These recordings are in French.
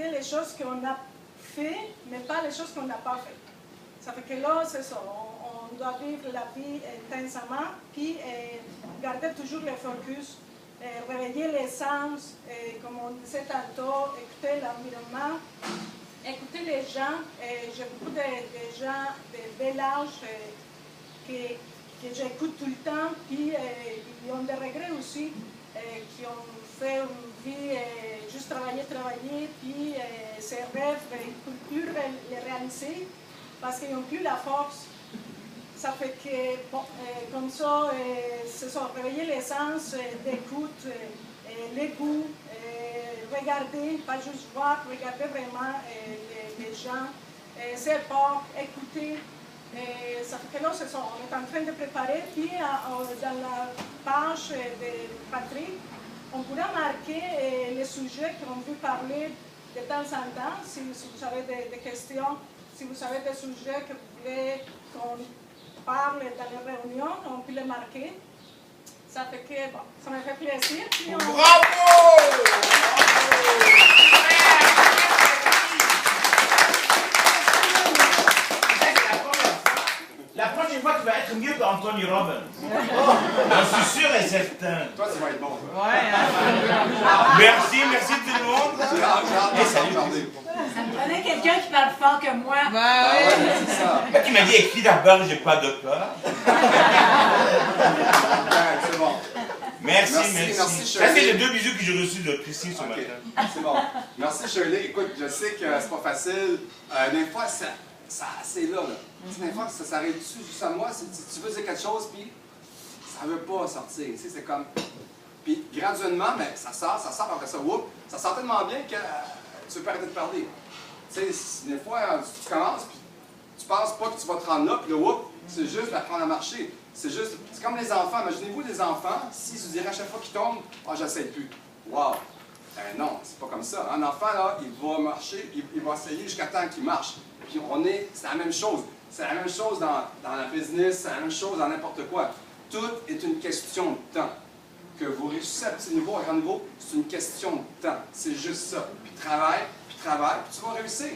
écouter les choses qu'on a fait, mais pas les choses qu'on n'a pas fait. Ça fait que là, c'est ça. On doit vivre la vie intensément, puis garder toujours le focus, réveiller les sens, comme on disait tantôt, écouter l'environnement, écouter les gens. J'ai beaucoup de gens de bel âge que j'écoute tout le temps, puis ils ont des regrets aussi, qui ont fait une vie juste travailler, puis ces rêves, ils ne peuvent plus les réaliser parce qu'ils n'ont plus la force. Ça fait que, bon, comme ça, c'est ça, réveiller les sens d'écoute, les goûts, regarder, pas juste voir, regarder vraiment les gens, c'est pas écouter. Ça fait que là, c'est ça, on est en train de préparer, puis dans la page de Patrick, on pourra marquer les sujets qu'on veut parler de temps en temps, si vous avez des questions, si vous avez des sujets que vous voulez qu'on parle dans les réunions, on peut les marquer. Ça fait que, bon, ça me fait plaisir. Puis Bravo! La prochaine fois, tu vas être mieux qu'Anthony Robbins. J'en suis sûr et certain. Toi, tu vas être bon. Ouais. Merci tout le monde. Et salut. Ça me prenait quelqu'un qui parle fort que moi. Ouais, c'est ça. Moi qui m'a dit écris d'abord, j'ai pas de peur. C'est bon. Merci. Merci, Ça, Shirley. c'est les 2 bisous que j'ai reçus de Christine ce matin. C'est bon. Merci, Shirley. Écoute, je sais que c'est pas facile. Des fois, c'est là. Des fois, ça s'arrête dessus juste à moi. Si tu veux dire quelque chose, puis ça veut pas sortir. Tu sais, c'est comme... Puis graduellement, ben, ça sort après ça. Whoop, ça sort tellement bien que tu veux pas arrêter de parler. Tu sais, des fois, tu commences, puis tu penses pas que tu vas te rendre là, puis là, whoop, c'est juste d'apprendre à marcher. C'est comme les enfants. Imaginez-vous les enfants, s'ils se diraient à chaque fois qu'ils tombent, « Ah, j'essaie plus. » Wow! Non, c'est pas comme ça. Un enfant, là, il va marcher, il va essayer jusqu'à temps qu'il marche. Puis c'est la même chose. C'est la même chose dans la business, c'est la même chose dans n'importe quoi. Tout est une question de temps. Que vous réussissez à petit niveau, à grand niveau, c'est une question de temps. C'est juste ça. Puis travaille, puis tu vas réussir.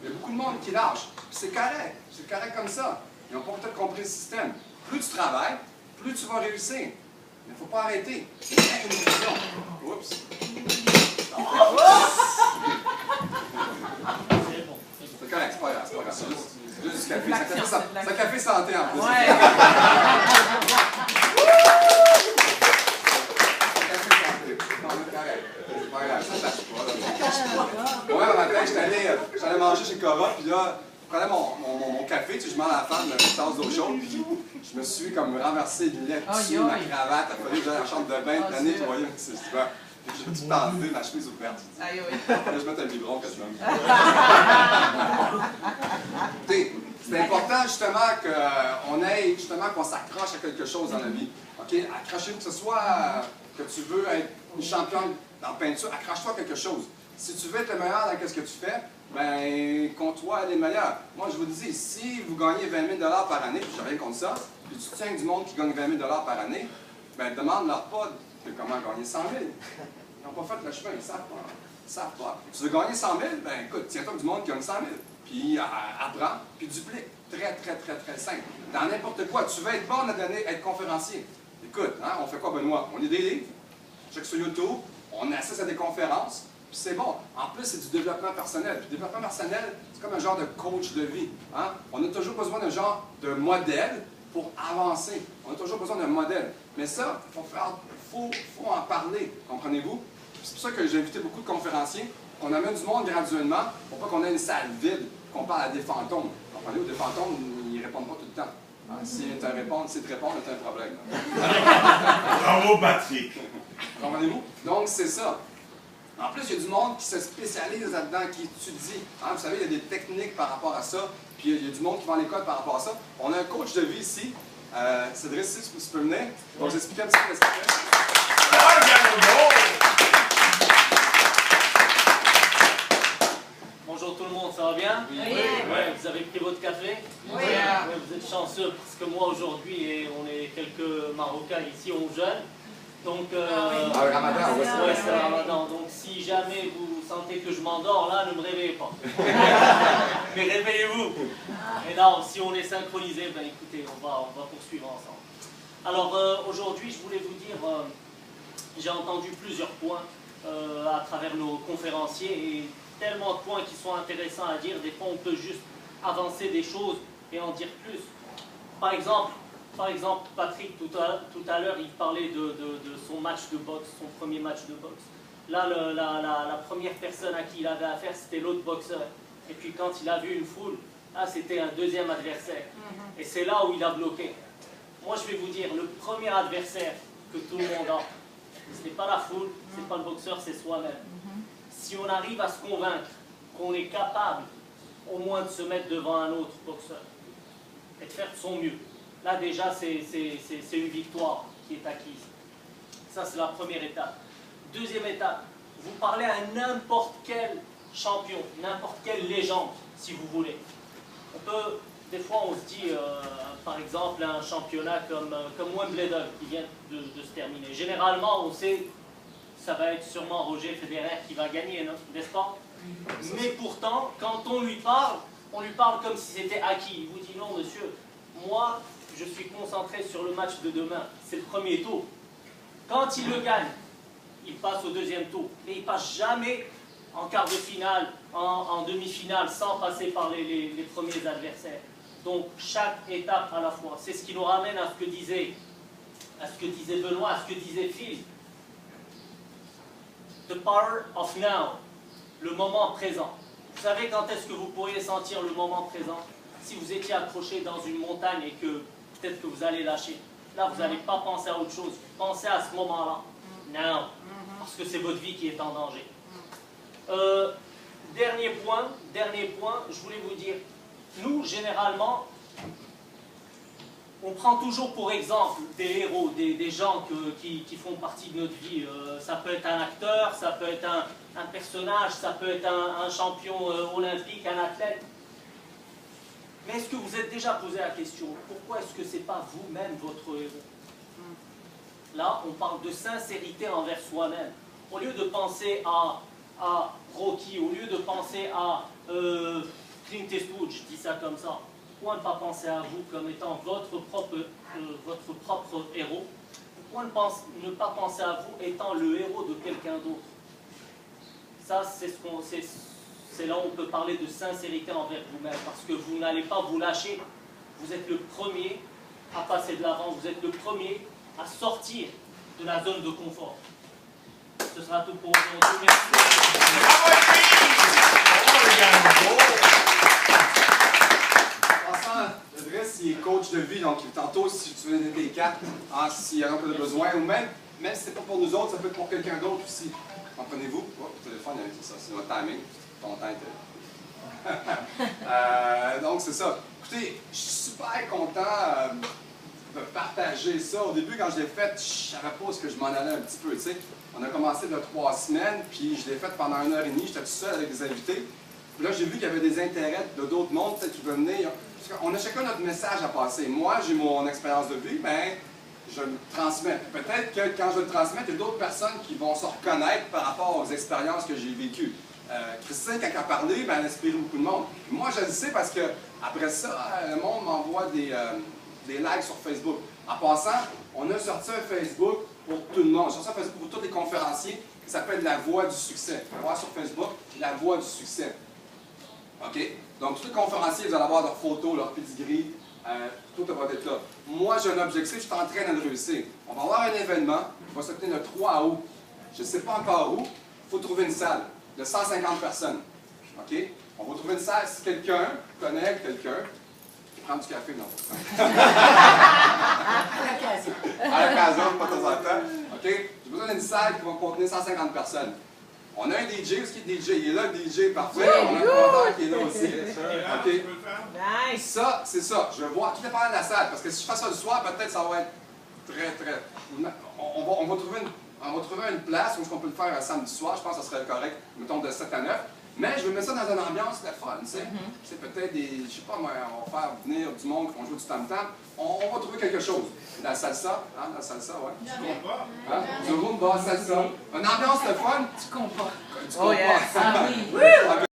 Il y a beaucoup de monde qui lâche. Puis c'est correct. C'est correct comme ça. Ils n'ont pas peut-être compris le système. Plus tu travailles, plus tu vas réussir. Mais il ne faut pas arrêter. C'est une question. Oups. C'est correct, c'est pas grave, c'est pas grave. C'est juste du café. Ça café santé en plus. Ouais. Moi, un matin, j'allais manger chez Cora, puis là, je prenais mon café, tu sais, je demande à la femme une tasse d'eau chaude, puis je me suis comme renversé de lait dessus, ma cravate, il a fallu que j'aille à la chambre de bain, puis la nettoyer, c'est super. J'ai dû t'enlever ma chemise ouverte. Aïe, oui. Là, je mets un biberon quasiment. C'est important justement qu'on s'accroche à quelque chose dans la vie. Okay? Accrochez-vous, que ce soit que tu veux être une championne en peinture, accroche-toi à quelque chose. Si tu veux être le meilleur dans ce que tu fais, ben, compte-toi à aller meilleur. Moi, je vous dis, si vous gagnez 20 000 $ par année, puis je n'ai rien contre ça, puis tu tiens du monde qui gagne 20 000 $ par année, ben, demande-leur pas de comment gagner 100 000. Ils n'ont pas fait le chemin, ils ne savent pas. Ils savent pas. Tu veux gagner 100 000, ben, écoute, tiens-toi du monde qui gagne 100 000. Puis apprends, puis duplique. Très simple. Dans n'importe quoi. Tu veux être bon à être conférencier. Écoute, hein, on fait quoi, Benoît? On lit des livres, on check sur YouTube, on assiste à des conférences, puis c'est bon. En plus, c'est du développement personnel. Puis le développement personnel, c'est comme un genre de coach de vie. Hein? On a toujours besoin d'un genre de modèle pour avancer. On a toujours besoin d'un modèle. Mais ça, il faut en parler, comprenez-vous? C'est pour ça que j'ai invité beaucoup de conférenciers. On amène du monde graduellement, pour pas qu'on ait une salle vide, qu'on parle à des fantômes. Comprenez-vous, des fantômes, ils ne répondent pas tout le temps. Hein? Si tu réponds, c'est un problème. Bravo, Patrick. Comprenez-vous? Donc, c'est ça. En plus, il y a du monde qui se spécialise là-dedans, qui étudie. Hein? Vous savez, il y a des techniques par rapport à ça, puis il y a du monde qui va à l'école par rapport à ça. On a un coach de vie ici. Cédric, si tu peux venir, on va vous expliquer un petit peu ce qu'il fait. Bonjour tout le monde, ça va bien? Oui. Ouais, vous avez pris votre café? Oui. Ouais, vous êtes chanceux parce que moi aujourd'hui, on est quelques Marocains ici, on jeûne. Donc, le Ramadan, ouais, c'est le Ramadan. Donc si jamais vous sentez que je m'endors, là, ne me réveillez pas. Mais réveillez-vous. Et là, si on est synchronisé, ben écoutez, on va poursuivre ensemble. Alors, aujourd'hui, je voulais vous dire, j'ai entendu plusieurs points à travers nos conférenciers, et tellement de points qui sont intéressants à dire. Des fois, on peut juste avancer des choses et en dire plus. Par exemple, Patrick, tout à l'heure, il parlait de son match de boxe, son premier match de boxe. Là, la première personne à qui il avait affaire, c'était l'autre boxeur. Et puis quand il a vu une foule, là, c'était un deuxième adversaire. Et c'est là où il a bloqué. Moi, je vais vous dire, le premier adversaire que tout le monde a, ce n'est pas la foule, ce n'est pas le boxeur, c'est soi-même. Si on arrive à se convaincre qu'on est capable, au moins, de se mettre devant un autre boxeur et de faire de son mieux, là, déjà, c'est une victoire qui est acquise. Ça, c'est la première étape. Deuxième étape, vous parlez à n'importe quel champion, n'importe quelle légende, si vous voulez. Des fois, on se dit, par exemple, un championnat comme Wimbledon qui vient de se terminer. Généralement, on sait ça va être sûrement Roger Federer qui va gagner, n'est-ce pas? Mais pourtant, quand on lui parle comme si c'était acquis. Il vous dit non, monsieur, moi, je suis concentré sur le match de demain. C'est le premier tour. Quand il le gagne, il passe au deuxième tour. Mais il ne passe jamais en quart de finale, en demi-finale, sans passer par les premiers adversaires. Donc, chaque étape à la fois. C'est ce qui nous ramène à ce que disait Benoît, à ce que disait Phil. The power of now, le moment présent. Vous savez quand est-ce que vous pourriez sentir le moment présent? Si vous étiez accroché dans une montagne et que peut-être que vous allez lâcher. Là, vous n'allez pas penser à autre chose. Pensez à ce moment-là. Now. Parce que c'est votre vie qui est en danger. Dernier point, je voulais vous dire, nous, généralement, on prend toujours pour exemple des héros, des gens qui font partie de notre vie. Ça peut être un acteur, ça peut être un personnage, ça peut être un champion olympique, un athlète. Mais est-ce que vous êtes déjà posé la question, pourquoi est-ce que ce n'est pas vous-même votre héros? Là, on parle de sincérité envers soi-même. Au lieu de penser à Rocky, au lieu de penser à Clint Eastwood, je dis ça comme ça, pourquoi ne pas penser à vous comme étant votre propre héros? Pourquoi ne pas penser à vous étant le héros de quelqu'un d'autre? Ça, c'est là où on peut parler de sincérité envers vous-même, parce que vous n'allez pas vous lâcher. Vous êtes le premier à passer de l'avant, vous êtes le premier à sortir de la zone de confort. Ce sera tout pour aujourd'hui. Driss, il est coach de vie, donc tantôt, si tu veux donner des cartes, s'il y a un peu de besoin, ou même si ce n'est pas pour nous autres, ça peut être pour quelqu'un d'autre aussi. Comprenez-vous? Oh, le téléphone, c'est ça, c'est votre timing. Ton temps était... donc, c'est ça. Écoutez, je suis super content de partager ça. Au début, quand je l'ai fait, je ne savais pas où je m'en allais un petit peu, tu sais. On a commencé il y a 3 semaines, puis je l'ai fait pendant 1h30, j'étais tout seul avec des invités. Puis là, j'ai vu qu'il y avait des intérêts de d'autres mondes, peut-être qui veulent venir. On a chacun notre message à passer. Moi, j'ai mon expérience de vie, mais je le transmets. Peut-être que quand je le transmets, il y a d'autres personnes qui vont se reconnaître par rapport aux expériences que j'ai vécues. Christine, quand elle a parlé, elle a inspiré beaucoup de monde. Moi, je le sais parce que après ça, le monde m'envoie des likes sur Facebook. En passant, on a sorti un Facebook pour tout le monde. On a sorti un Facebook pour tous les conférenciers qui s'appelle La Voix du Succès. On va voir sur Facebook, La Voix du Succès. OK? Donc, tous les conférenciers, vous allez avoir leurs photos, leurs pédigree, tout va être là. Moi, j'ai un objectif, je suis en train de le réussir. On va avoir un événement qui va se tenir le 3 août. Je ne sais pas encore où. Il faut trouver une salle de 150 personnes. OK? On va trouver une salle si quelqu'un connaît quelqu'un qui prend du café, non? À l'occasion. À l'occasion, pas de temps en temps. OK? J'ai besoin d'une salle qui va contenir 150 personnes. On a un DJ, ce qui est DJ, il est là, le DJ, parfait. On a un producteur qui est là aussi. OK? Nice. Ça, c'est ça. Je vais voir, tout dépend de la salle, parce que si je fais ça le soir, peut-être ça va être très... On va trouver une place où on peut le faire un samedi soir, je pense que ça serait correct, mettons de 7 à 9. Mais je veux mettre ça dans une ambiance de fun, tu sais. C'est peut-être des, je sais pas moi, on va faire venir du monde qui vont jouer du tam-tam. On va trouver quelque chose. La salsa, hein, la salsa, ouais. Tu comprends? Hein? Du rumba, salsa. Une ambiance de fun. Tu comprends. Tu Oh, comprends? yes. Ah oui. Avec